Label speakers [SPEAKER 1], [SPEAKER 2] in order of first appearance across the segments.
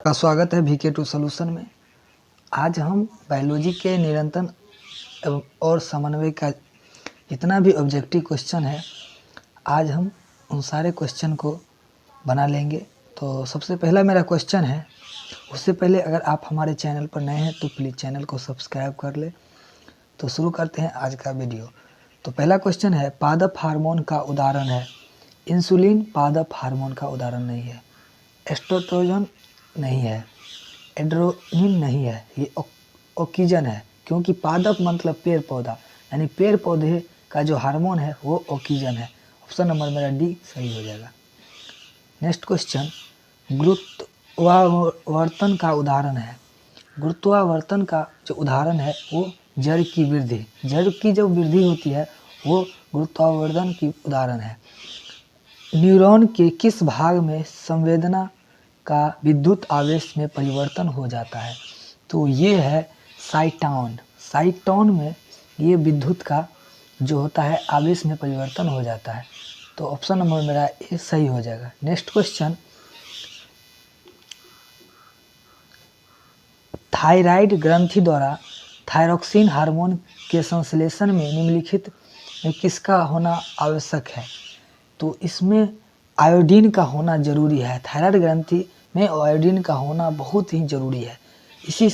[SPEAKER 1] आपका स्वागत है VK2 सॉल्यूशन में। आज हम बायोलॉजी के निरंतर एवं और समन्वय का जितना भी ऑब्जेक्टिव क्वेश्चन है, आज हम उन सारे क्वेश्चन को बना लेंगे। तो सबसे पहला मेरा क्वेश्चन है, उससे पहले अगर आप हमारे चैनल पर नए हैं तो प्लीज़ चैनल को सब्सक्राइब कर ले। तो शुरू करते हैं आज का वीडियो। तो पहला क्वेश्चन है, पादप हार्मोन का उदाहरण है। इंसुलिन पादप हार्मोन का उदाहरण नहीं है, एस्ट्रोजन नहीं है, एड्रेनलिन नहीं है, ये ऑक्सीजन है। क्योंकि पादप मतलब पेड़ पौधा, यानी पेड़ पौधे का जो हार्मोन है वो ऑक्सीजन है। ऑप्शन नंबर मेरा डी सही हो जाएगा। नेक्स्ट क्वेश्चन, गुरुत्वावर्तन का उदाहरण है। गुरुत्वावर्तन का जो उदाहरण है वो जड़ की वृद्धि, जड़ की जो वृद्धि होती है वो गुरुत्वावर्तन की उदाहरण है। न्यूरॉन के किस भाग में संवेदना का विद्युत आवेश में परिवर्तन हो जाता है? तो ये है साइटॉन। साइटॉन में ये विद्युत का जो होता है आवेश में परिवर्तन हो जाता है। तो ऑप्शन नंबर मेरा ए सही हो जाएगा। नेक्स्ट क्वेश्चन, थायराइड ग्रंथि द्वारा थायरोक्सिन हार्मोन के संश्लेषण में निम्नलिखित में किसका होना आवश्यक है? तो इसमें आयोडीन का होना जरूरी है। थायराइड ग्रंथि में आयोडीन का होना बहुत ही जरूरी है। इसी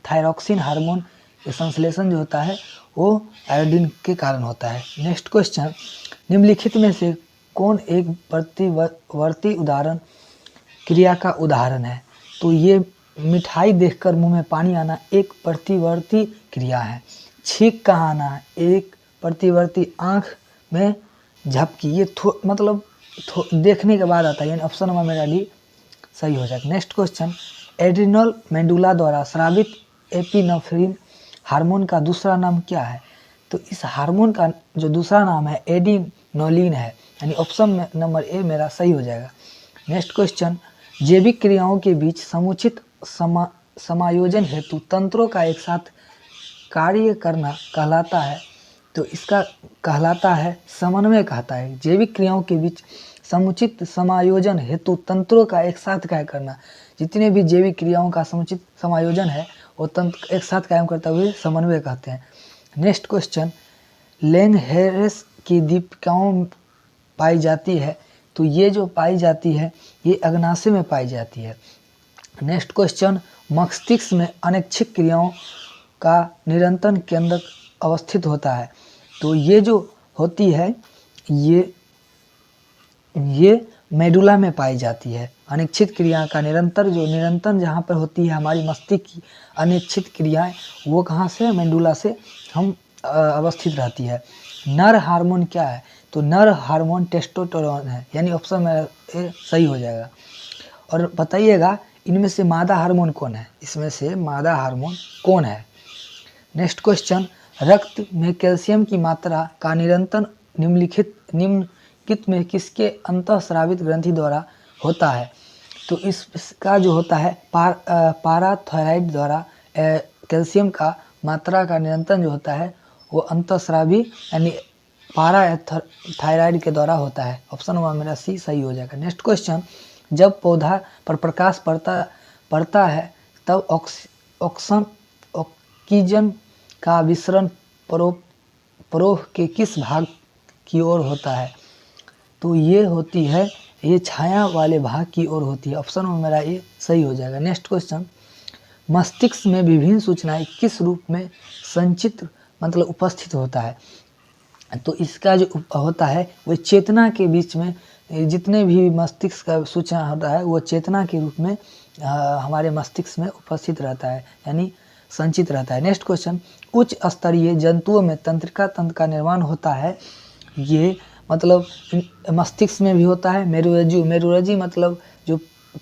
[SPEAKER 1] थायरोक्सिन हार्मोन के संश्लेषण जो होता है वो आयोडीन के कारण होता है। नेक्स्ट क्वेश्चन, निम्नलिखित में से कौन एक प्रतिवर्ती उदाहरण क्रिया का उदाहरण है? तो ये मिठाई देखकर मुंह में पानी आना एक प्रतिवर्ती क्रिया है। छींक कहाँ आना एक प्रतिवर्ती, आँख में झपकी ये देखने के बाद आता है, यानी ऑप्शन नंबर मेरा डी सही हो जाएगा। नेक्स्ट क्वेश्चन, एड्रिनल मेंडुला द्वारा स्रावित एपिनेफ्रिन हार्मोन का दूसरा नाम क्या है? तो इस हार्मोन का जो दूसरा नाम है एडिनोलिन है, यानी ऑप्शन नंबर ए मेरा सही हो जाएगा। नेक्स्ट क्वेश्चन, जैविक क्रियाओं के बीच समुचित समायोजन हेतु तंत्रों का एक साथ कार्य करना कहलाता है। तो इसका कहलाता है समन्वय कहता है। जैविक क्रियाओं के बीच समुचित समायोजन हेतु तंत्रों का एक साथ कार्य करना, जितने भी जैविक क्रियाओं का समुचित समायोजन है वो तंत्र एक साथ कायम करता हुए समन्वय कहते हैं। नेक्स्ट क्वेश्चन, लैंगहेरस की दीपिकाओं पाई जाती है। तो ये जो पाई जाती है ये अग्नाशय में पाई जाती है। नेक्स्ट क्वेश्चन, मस्तिष्क में अनैच्छिक क्रियाओं का निरंतर केंद्र अवस्थित होता है। तो ये जो होती है ये मेडुला में पाई जाती है। अनिच्छित क्रिया का निरंतर जहाँ पर होती है हमारी मस्तिष्क की अनिच्छित क्रियाएं, वो कहाँ से? मेडुला से हम अवस्थित रहती है। नर हार्मोन क्या है? तो नर हार्मोन टेस्टोस्टेरोन है, यानी ऑप्शन में ए सही हो जाएगा। और बताइएगा इनमें से मादा हार्मोन कौन है? इसमें से मादा हार्मोन कौन है? नेक्स्ट क्वेश्चन, रक्त में कैल्शियम की मात्रा का निरंतर निम्नलिखित में किसके अंतःस्रावित ग्रंथि द्वारा होता है? तो इसका जो होता है पाराथायराइड द्वारा कैल्शियम का मात्रा का निरंतर जो होता है वो अंतःस्रावी यानी पाराथायराइड के द्वारा होता है। ऑप्शन नंबर मेरा सी सही हो जाएगा। नेक्स्ट क्वेश्चन, जब पौधा पर प्रकाश पड़ता है तब ऑक्सीजन का विसरण परोह के किस भाग की ओर होता है? तो ये होती है, ये छाया वाले भाग की ओर होती है। ऑप्शन में मेरा ये सही हो जाएगा। नेक्स्ट क्वेश्चन, मस्तिष्क में विभिन्न सूचनाएं किस रूप में संचित उपस्थित होता है? तो इसका जो होता है वो चेतना के बीच में, जितने भी मस्तिष्क का सूचना होता है वो चेतना के रूप में हमारे मस्तिष्क में उपस्थित रहता है, यानी संचित रहता है। नेक्स्ट क्वेश्चन, उच्च स्तरीय जंतुओं में तंत्रिका तंत्र का निर्माण होता है। ये मस्तिष्क में भी होता है। मेरुरज्जु मतलब जो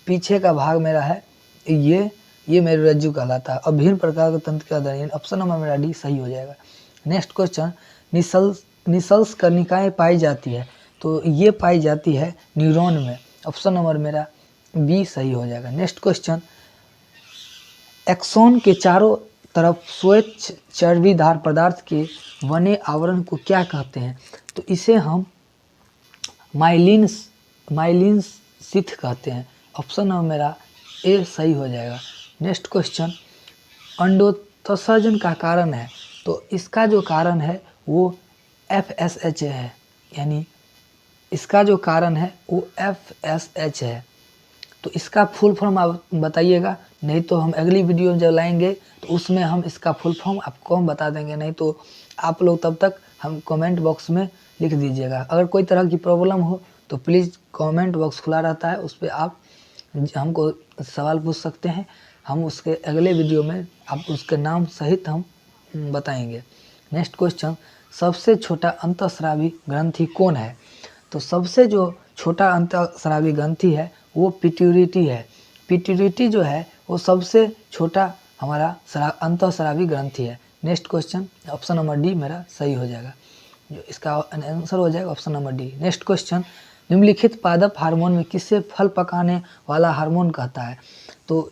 [SPEAKER 1] पीछे का भाग मेरा है ये मेरुरज्जु कहलाता है। और विभिन्न प्रकार के तंत्रिका द्वारा, ऑप्शन नंबर मेरा डी सही हो जाएगा। नेक्स्ट क्वेश्चन, निसल्स कर्णिकाएं पाई जाती है। तो ये पाई जाती है न्यूरॉन में। ऑप्शन नंबर मेरा बी सही हो जाएगा। नेक्स्ट क्वेश्चन, एक्सोन के चारों तरफ श्वेत चर्बीदार पदार्थ के बने आवरण को क्या कहते हैं? तो इसे हम माइलिन शीथ कहते हैं। ऑप्शन नंबर मेरा ए सही हो जाएगा। नेक्स्ट क्वेश्चन, अंडोत्सर्जन का कारण है, तो इसका जो कारण है वो FSH है, यानी इसका जो कारण है वो FSH है। तो इसका फुल फॉर्म आप बताइएगा, नहीं तो हम अगली वीडियो जब लाएंगे तो उसमें हम इसका फुल फॉर्म आपको हम बता देंगे, नहीं तो आप लोग तब तक हम कमेंट बॉक्स में लिख दीजिएगा। अगर कोई तरह की प्रॉब्लम हो तो प्लीज़ कमेंट बॉक्स खुला रहता है, उस पर आप हमको सवाल पूछ सकते हैं, हम उसके अगले वीडियो में आप उसके नाम सहित हम बताएंगे। नेक्स्ट क्वेश्चन, सबसे छोटा अंतःस्रावी ग्रंथि कौन है? तो सबसे जो छोटा अंतःस्रावी ग्रंथि है वो पिट्यूटरी है। पिट्यूटरी जो है वो सबसे छोटा हमारा अंतःस्रावी ग्रंथि है। Next question, option number D मेरा सही हो जाएगा, जो इसका आंसर हो जाएगा option number D. Next question, निम्नलिखित पादप हार्मोन में किसे फल पकाने वाला हार्मोन कहता है? तो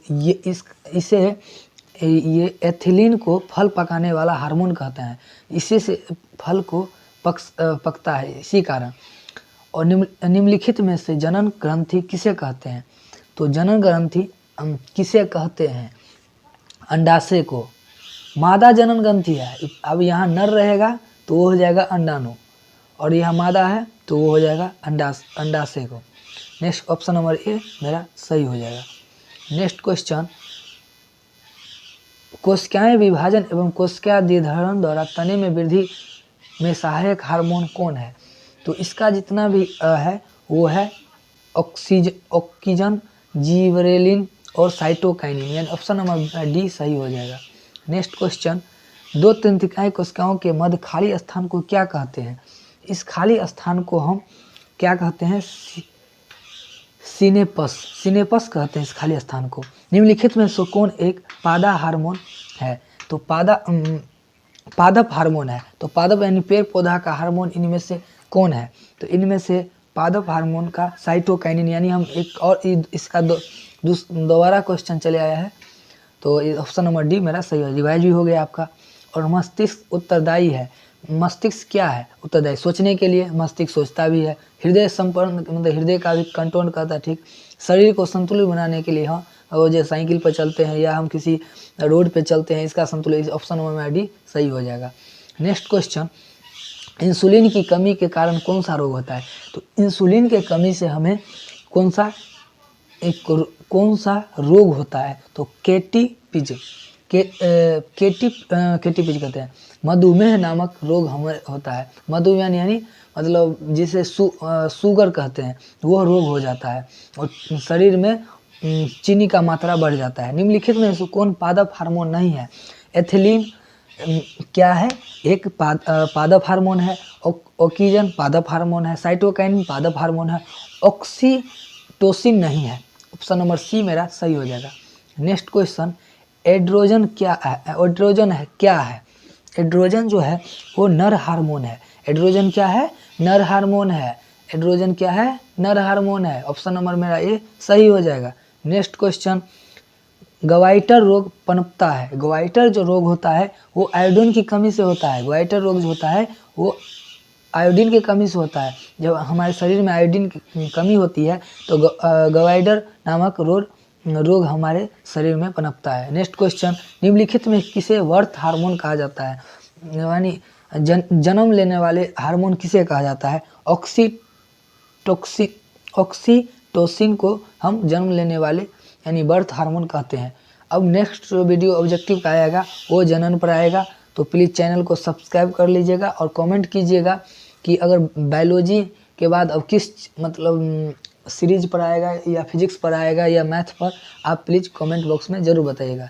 [SPEAKER 1] इसे एथिलीन को फल पकाने वाला हार्मोन कहते हैं, इसी से फल को पकता है इसी कारण। और निम्नलिखित में से जनन ग्रंथि किसे कहते हैं? तो जनन ग्रंथि किसे कहते हैं? अंडाशय को। मादा जनन ग्रंथि है, अब यहाँ नर रहेगा तो वो हो जाएगा अंडाणु, और यह मादा है तो वो हो जाएगा अंडाशय को। नेक्स्ट ऑप्शन नंबर ए मेरा सही हो जाएगा। नेक्स्ट क्वेश्चन, कोशिकाएं विभाजन एवं कोशिका निर्धारण द्वारा तने में वृद्धि में सहायक हार्मोन कौन है? तो इसका जितना भी है वो है ऑक्सीजन, जिबरेलिन और साइटोकाइनिन, यानी ऑप्शन नंबर डी सही हो जाएगा। नेक्स्ट क्वेश्चन, दो तंत्रिकाएं कोशिकाओं के मध्य खाली स्थान को क्या कहते हैं? इस खाली स्थान को हम क्या कहते हैं? सिनेपस कहते हैं इस खाली स्थान को। निम्नलिखित में से कौन एक पादा हार्मोन है? तो पादप हार्मोन है, तो पादप यानी पेड़ पौधा का हार्मोन इनमें से कौन है? तो इनमें से पादप हार्मोन का साइटोकाइनिन, यानी हम एक और इसका दोबारा क्वेश्चन चले आया है, तो ऑप्शन नंबर डी मेरा सही है, रिवाइज भी हो गया आपका। और मस्तिष्क उत्तरदायी है, मस्तिष्क क्या है? उत्तरदायी, सोचने के लिए मस्तिष्क सोचता भी है। हृदय संपर्क मतलब हृदय का भी कंट्रोल करता है, ठीक। शरीर को संतुलित बनाने के लिए, हाँ, और जो साइकिल पर चलते हैं या हम किसी रोड पे चलते हैं, इसका संतुलित, ऑप्शन नंबर डी सही हो जाएगा। नेक्स्ट क्वेश्चन, इंसुलिन की कमी के कारण कौन सा रोग होता है? तो इंसुलिन के कमी से हमें कौन सा रोग होता है? तो केटीपीज कहते हैं, मधुमेह नामक रोग हमें होता है। मधुमेह यानी मतलब जिसे शुगर कहते हैं, वो रोग हो जाता है और शरीर में चीनी का मात्रा बढ़ जाता है। निम्नलिखित में से कौन पादप हार्मोन नहीं है? एथिलीन क्या है? एक पादप हार्मोन है। ऑक्सीजन पादप हार्मोन है। साइटोकाइनिन पादप हार्मोन है। ऑक्सीटोसिन नहीं है। ऑप्शन नंबर सी मेरा सही हो जाएगा। नेक्स्ट क्वेश्चन, एड्रोजन क्या है? एड्रोजन जो है वो नर हार्मोन है। एड्रोजन क्या है? नर हार्मोन है। एड्रोजन क्या है? नर हार्मोन है। ऑप्शन नंबर मेरा ए सही हो जाएगा। नेक्स्ट क्वेश्चन, गवाइटर रोग पनपता है। गवाइटर जो रोग होता है वो आयोडीन की कमी से होता है। गवाइटर रोग जो होता है वो आयोडीन की कमी से होता है। जब हमारे शरीर में आयोडीन की कमी होती है तो गवाइटर नामक रोग हमारे शरीर में पनपता है। नेक्स्ट क्वेश्चन, निम्नलिखित में किसे बर्थ हार्मोन कहा जाता है? यानी जन्म लेने वाले हार्मोन किसे कहा जाता है? ऑक्सीटोसिन को हम जन्म लेने वाले यानी बर्थ हार्मोन कहते हैं। अब नेक्स्ट वीडियो ऑब्जेक्टिव का आएगा वो जनन पर आएगा, तो प्लीज़ चैनल को सब्सक्राइब कर लीजिएगा और कमेंट कीजिएगा कि अगर बायोलॉजी के बाद अब किस मतलब सीरीज पर आएगा या फिजिक्स पर आएगा या मैथ पर, आप प्लीज़ कमेंट बॉक्स में ज़रूर बताइएगा।